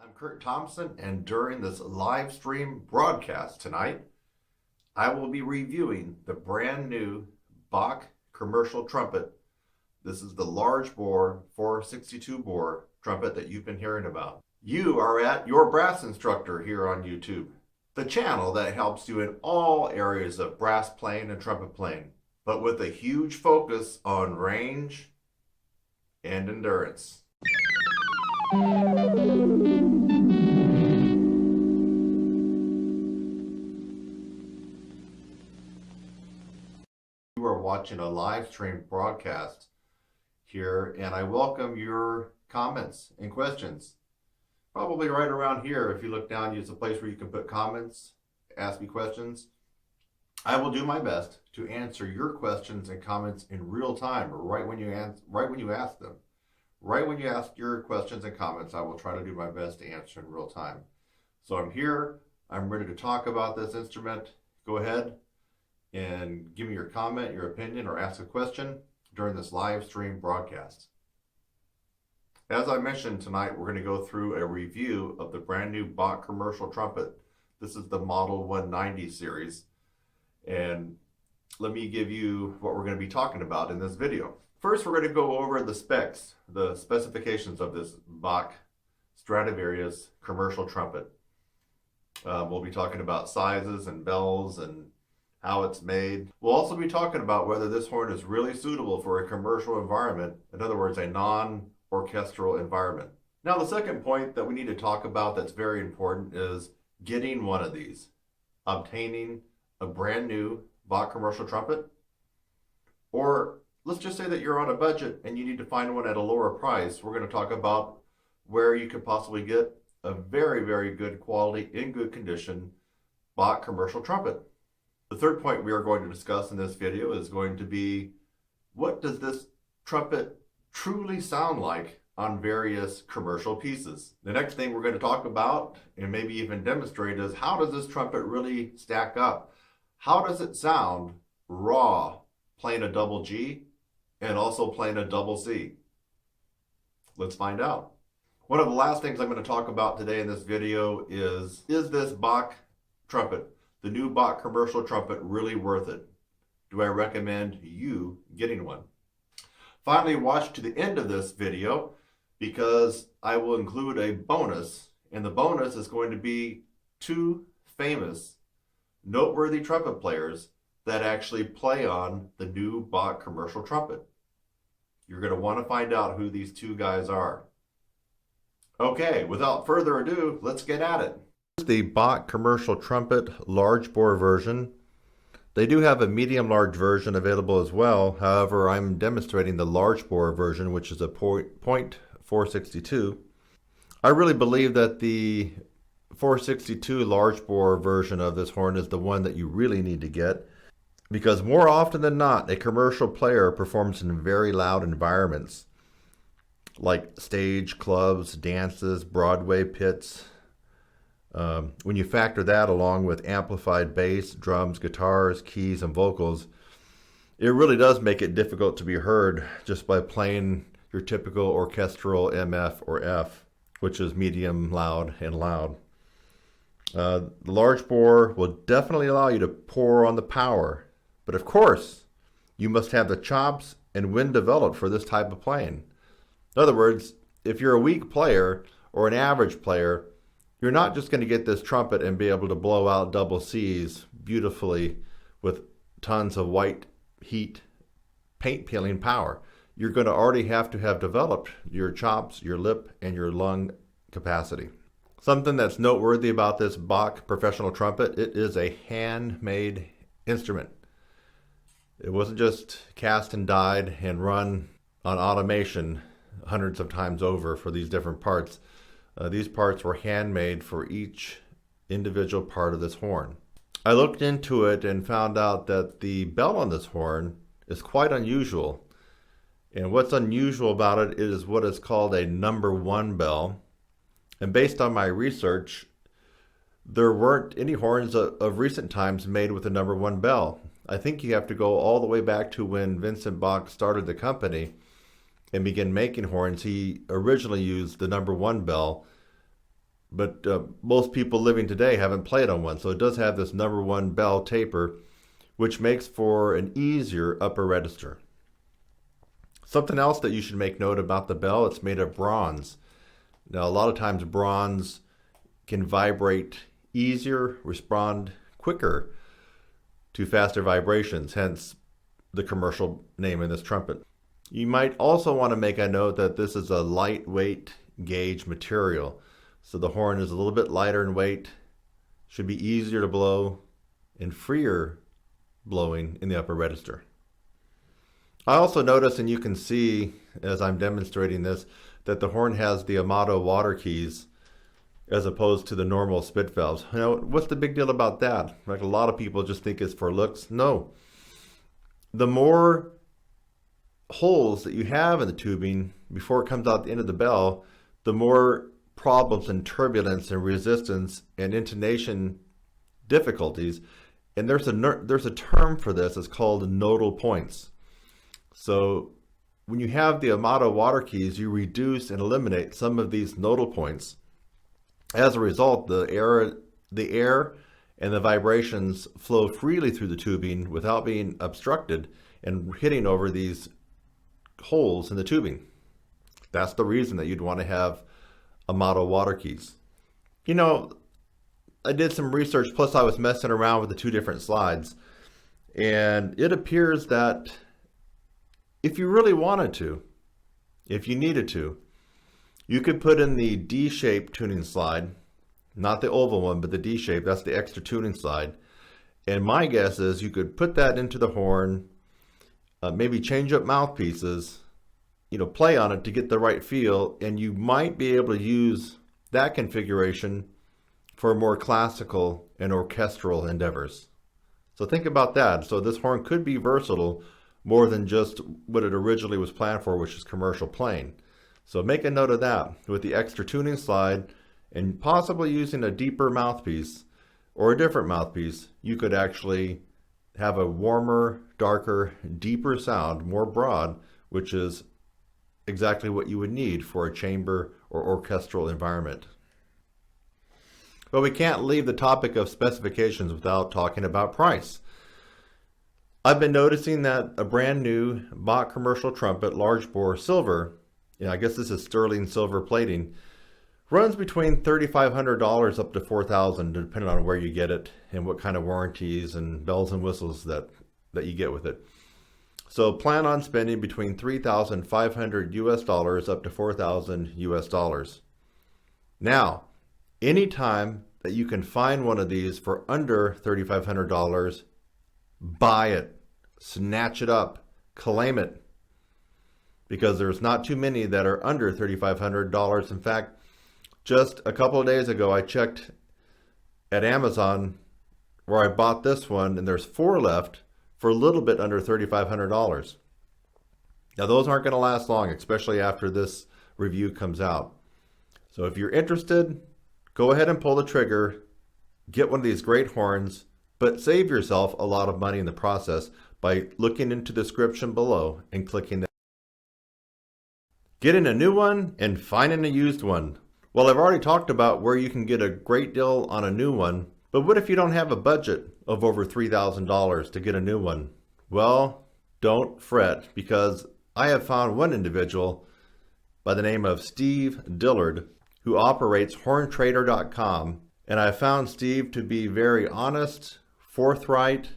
I'm Kurt Thompson, and during this live stream broadcast tonight, I will be reviewing the brand new Bach Commercial Trumpet. This is the large bore 462 bore trumpet that you've been hearing about. You are at Your Brass Instructor here on YouTube, the channel that helps you in all areas of brass playing and trumpet playing, but with a huge focus on range and endurance. You are watching a live stream broadcast here, and I welcome your comments and questions. Probably right around here, if you look down, it's a place where you can put comments, ask me questions. I will do my best to answer your questions and comments in real time, right when you ask them. Right when you ask your questions and comments, I will try to do my best to answer in real time. So I'm here, I'm ready to talk about this instrument. Go ahead and give me your comment, your opinion, or ask a question during this live stream broadcast. As I mentioned tonight, we're going to go through a review of the brand new Bach Commercial Trumpet. This is the Model 190 series. And let me give you what we're going to be talking about in this video. First, we're going to go over the specs, the specifications of this Bach Stradivarius commercial trumpet. We'll be talking about sizes and bells and how it's made. We'll also be talking about whether this horn is really suitable for a commercial environment, in other words, a non-orchestral environment. Now, the second point that we need to talk about that's very important is getting one of these, obtaining a brand new Bach commercial trumpet, or let's just say that you're on a budget and you need to find one at a lower price. We're going to talk about where you could possibly get a very, very good quality, in good condition Bach commercial trumpet. The third point we are going to discuss in this video is going to be, what does this trumpet truly sound like on various commercial pieces? The next thing we're going to talk about and maybe even demonstrate is, how does this trumpet really stack up? How does it sound raw, playing a double G and also playing a double C? Let's find out. One of the last things I'm going to talk about today in this video is this Bach trumpet, the new Bach commercial trumpet, really worth it? Do I recommend you getting one? Finally, watch to the end of this video because I will include a bonus, and the bonus is going to be two famous, noteworthy trumpet players that actually play on the new Bach commercial trumpet. You're going to want to find out who these two guys are. Okay, without further ado, let's get at it. The Bach Commercial Trumpet large bore version. They do have a medium large version available as well. However, I'm demonstrating the large bore version, which is a .462. I really believe that the 462 large bore version of this horn is the one that you really need to get, because more often than not, a commercial player performs in very loud environments like stage, clubs, dances, Broadway pits. When you factor that along with amplified bass, drums, guitars, keys, and vocals, it really does make it difficult to be heard just by playing your typical orchestral MF or F, which is medium loud and loud. The large bore will definitely allow you to pour on the power, but of course, you must have the chops and wind developed for this type of playing. In other words, if you're a weak player or an average player, you're not just going to get this trumpet and be able to blow out double C's beautifully with tons of white heat, paint peeling power. You're going to already have to have developed your chops, your lip, and your lung capacity. Something that's noteworthy about this Bach professional trumpet, it is a handmade instrument. It wasn't just cast and dyed and run on automation hundreds of times over for these different parts. These parts were handmade for each individual part of this horn. I looked into it and found out that the bell on this horn is quite unusual. And what's unusual about it is what is called a number one bell. And based on my research, there weren't any horns of recent times made with a number one bell. I think you have to go all the way back to when Vincent Bach started the company and began making horns. He originally used the number one bell but most people living today haven't played on one. So it does have this number one bell taper, which makes for an easier upper register. Something else that you should make note about the bell, it's made of bronze. Now, a lot of times bronze can vibrate easier, respond quicker to faster vibrations, hence the commercial name of this trumpet. You might also want to make a note that this is a lightweight gauge material. So the horn is a little bit lighter in weight, should be easier to blow, and freer blowing in the upper register. I also notice, and you can see as I'm demonstrating this, that the horn has the Amato water keys as opposed to the normal spit valves. You know, what's the big deal about that? Like, a lot of people just think it's for looks. No. The more holes that you have in the tubing before it comes out the end of the bell, the more problems and turbulence and resistance and intonation difficulties. And there's a term for this. It's called nodal points. So when you have the Amato water keys, you reduce and eliminate some of these nodal points. As a result, the air and the vibrations flow freely through the tubing without being obstructed and hitting over these holes in the tubing. That's the reason that you'd want to have Amato water keys. You know, I did some research, plus I was messing around with the two different slides, and it appears that if you really wanted to, if you needed to, you could put in the D-shaped tuning slide, not the oval one, but the D-shape. That's the extra tuning slide. And my guess is you could put that into the horn, maybe change up mouthpieces, play on it to get the right feel, and you might be able to use that configuration for more classical and orchestral endeavors. So think about that. So this horn could be versatile more than just what it originally was planned for, which is commercial playing. So make a note of that. With the extra tuning slide and possibly using a deeper mouthpiece or a different mouthpiece, you could actually have a warmer, darker, deeper sound, more broad, which is exactly what you would need for a chamber or orchestral environment. But we can't leave the topic of specifications without talking about price. I've been noticing that a brand new Bach Commercial Trumpet large bore silver, I guess this is sterling silver plating, runs between $3,500 up to $4,000, depending on where you get it and what kind of warranties and bells and whistles that you get with it. So plan on spending between $3,500 US up to $4,000 US. Now, anytime that you can find one of these for under $3,500, buy it, snatch it up, claim it, because there's not too many that are under $3,500. In fact, just a couple of days ago, I checked at Amazon where I bought this one, and there's 4 left for a little bit under $3,500. Now, those aren't going to last long, especially after this review comes out. So if you're interested, go ahead and pull the trigger, get one of these great horns, but save yourself a lot of money in the process by looking into the description below and clicking that. Getting a new one and finding a used one. Well, I've already talked about where you can get a great deal on a new one, but what if you don't have a budget of over $3,000 to get a new one? Well, don't fret, because I have found one individual by the name of Steve Dillard who operates horntrader.com, and I found Steve to be very honest, forthright,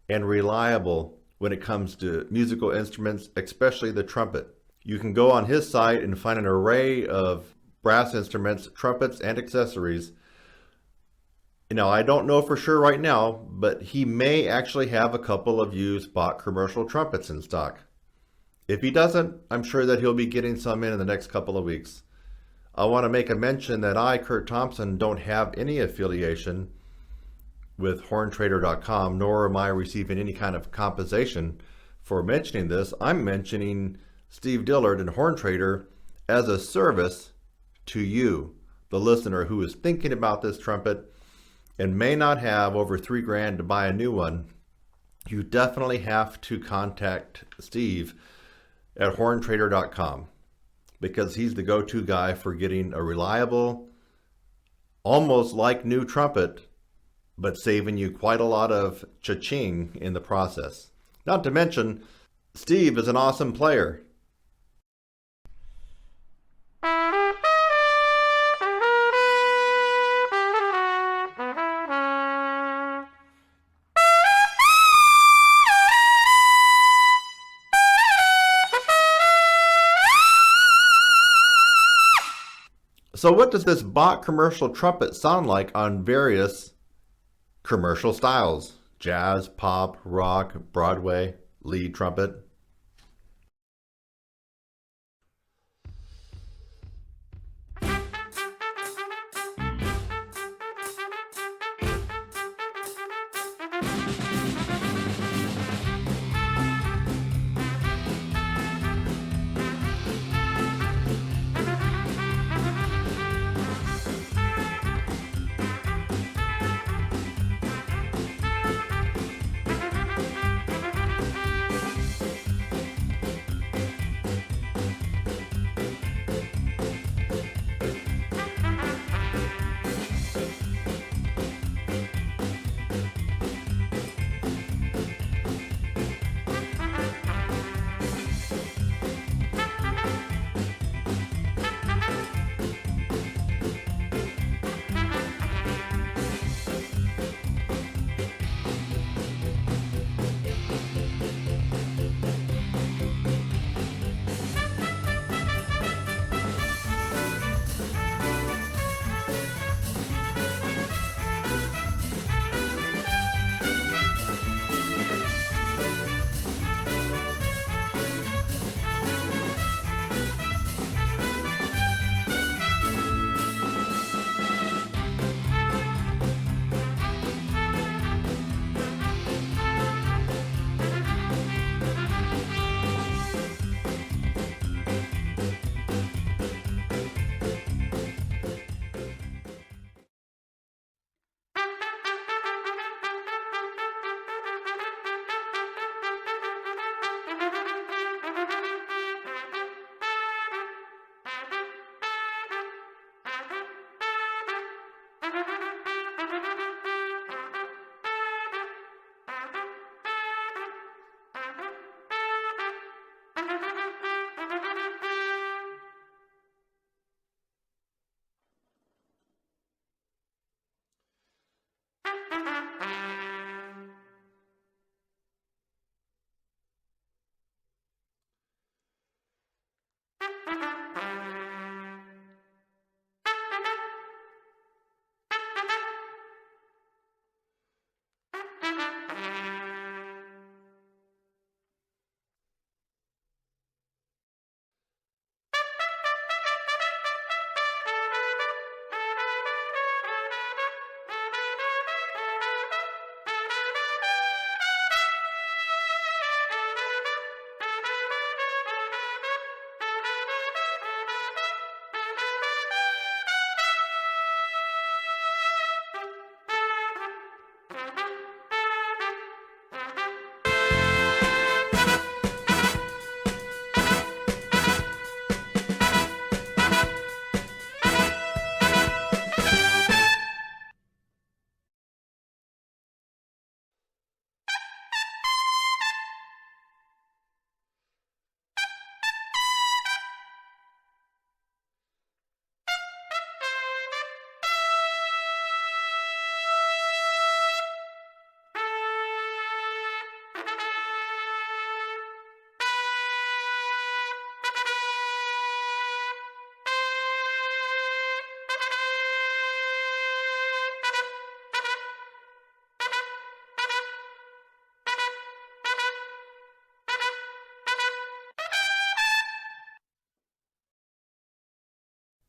and reliable when it comes to musical instruments, especially the trumpet. You can go on his site and find an array of brass instruments, trumpets, and accessories. I don't know for sure right now, but he may actually have a couple of used Bach commercial trumpets in stock. If he doesn't, I'm sure that he'll be getting some in the next couple of weeks. I want to make a mention that I, Kurt Thompson, don't have any affiliation with horntrader.com, nor am I receiving any kind of compensation for mentioning this. I'm mentioning Steve Dillard and HornTrader as a service to you, the listener who is thinking about this trumpet and may not have over $3,000 to buy a new one. You definitely have to contact Steve at horntrader.com, because he's the go-to guy for getting a reliable, Almost like new trumpet, but saving you quite a lot of cha-ching in the process. Not to mention, Steve is an awesome player. So what does this Bach commercial trumpet sound like on various commercial styles? Jazz, pop, rock, Broadway, lead trumpet.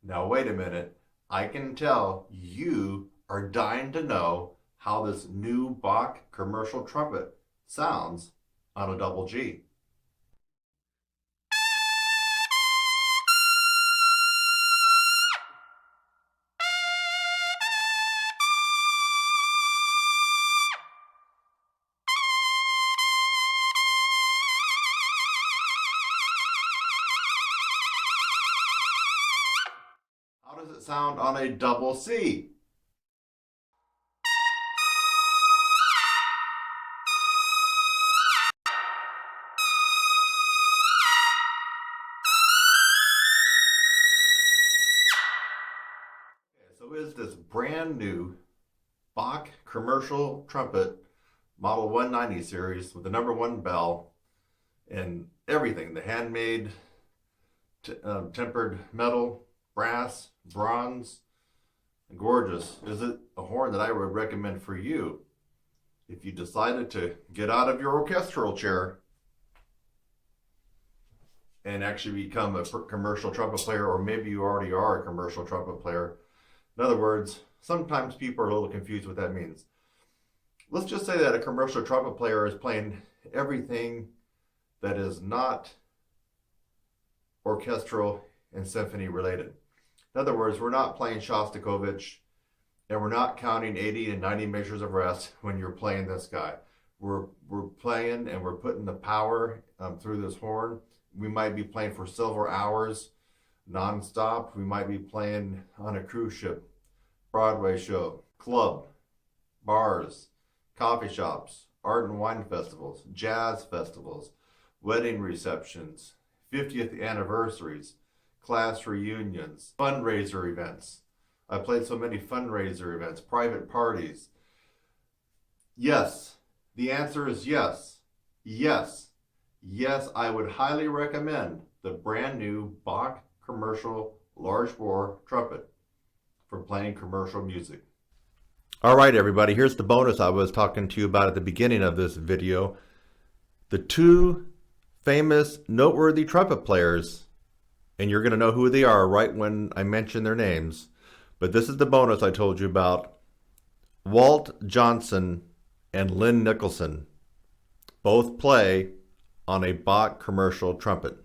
Now, wait a minute. I can tell you are dying to know how this new Bach commercial trumpet sounds on a double G. How does it sound on a double C? is this brand new Bach Commercial Trumpet Model 190 series with the #1 bell and everything, the handmade tempered metal, brass, bronze, gorgeous. Is it a horn that I would recommend for you if you decided to get out of your orchestral chair and actually become a commercial trumpet player, or maybe you already are a commercial trumpet player? In other words, sometimes people are a little confused what that means. Let's just say that a commercial trumpet player is playing everything that is not orchestral and symphony related. In other words, we're not playing Shostakovich and we're not counting 80 and 90 measures of rest when you're playing this guy. We're playing and we're putting the power through this horn. We might be playing for several hours non-stop. We might be playing on a cruise ship, Broadway show, club, bars, coffee shops, art and wine festivals, jazz festivals, wedding receptions, 50th anniversaries, class reunions, fundraiser events. I played so many fundraiser events, private parties. Yes, the answer is yes. Yes. Yes, I would highly recommend the brand new Bach Commercial Large Bore Trumpet for playing commercial music. All right, everybody, here's the bonus I was talking to you about at the beginning of this video. The two famous noteworthy trumpet players, and you're going to know who they are right when I mention their names. But this is the bonus I told you about. Walt Johnson and Lynn Nicholson both play on a Bach Commercial Trumpet.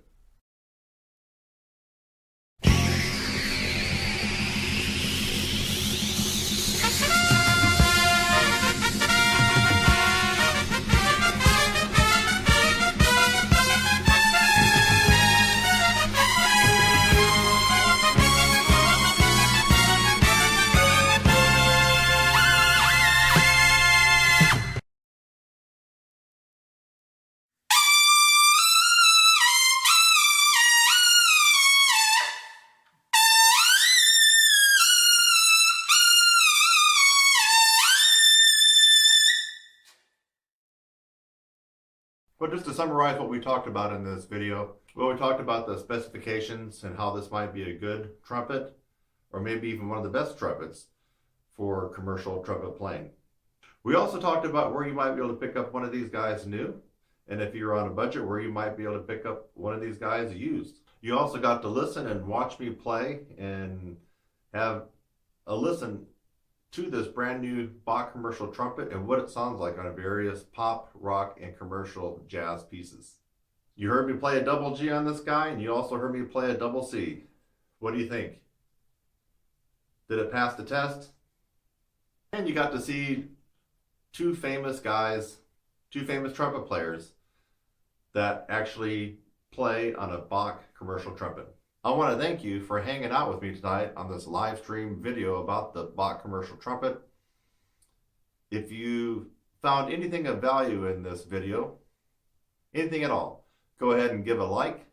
But just to summarize what we talked about in this video, well, we talked about the specifications and how this might be a good trumpet, or maybe even one of the best trumpets for commercial trumpet playing. We also talked about where you might be able to pick up one of these guys new, and if you're on a budget, where you might be able to pick up one of these guys used. You also got to listen and watch me play and have a listen to this brand new Bach Commercial Trumpet and what it sounds like on various pop, rock, and commercial jazz pieces. You heard me play a double G on this guy, and you also heard me play a double C. What do you think? Did it pass the test? And you got to see two famous guys, two famous trumpet players that actually play on a Bach Commercial Trumpet. I want to thank you for hanging out with me tonight on this live stream video about the Bach Commercial Trumpet. If you found anything of value in this video, anything at all, go ahead and give a like,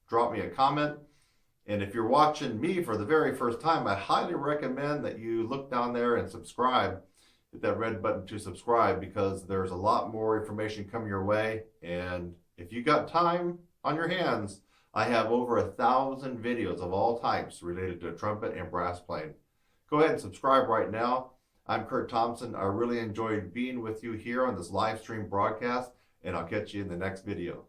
drop me a comment, and if you're watching me for the very first time, I highly recommend that you look down there and subscribe. Hit that red button to subscribe, because there's a lot more information coming your way, and if you got time on your hands, I have over 1,000 videos of all types related to trumpet and brass playing. Go ahead and subscribe right now. I'm Kurt Thompson. I really enjoyed being with you here on this live stream broadcast, and I'll catch you in the next video.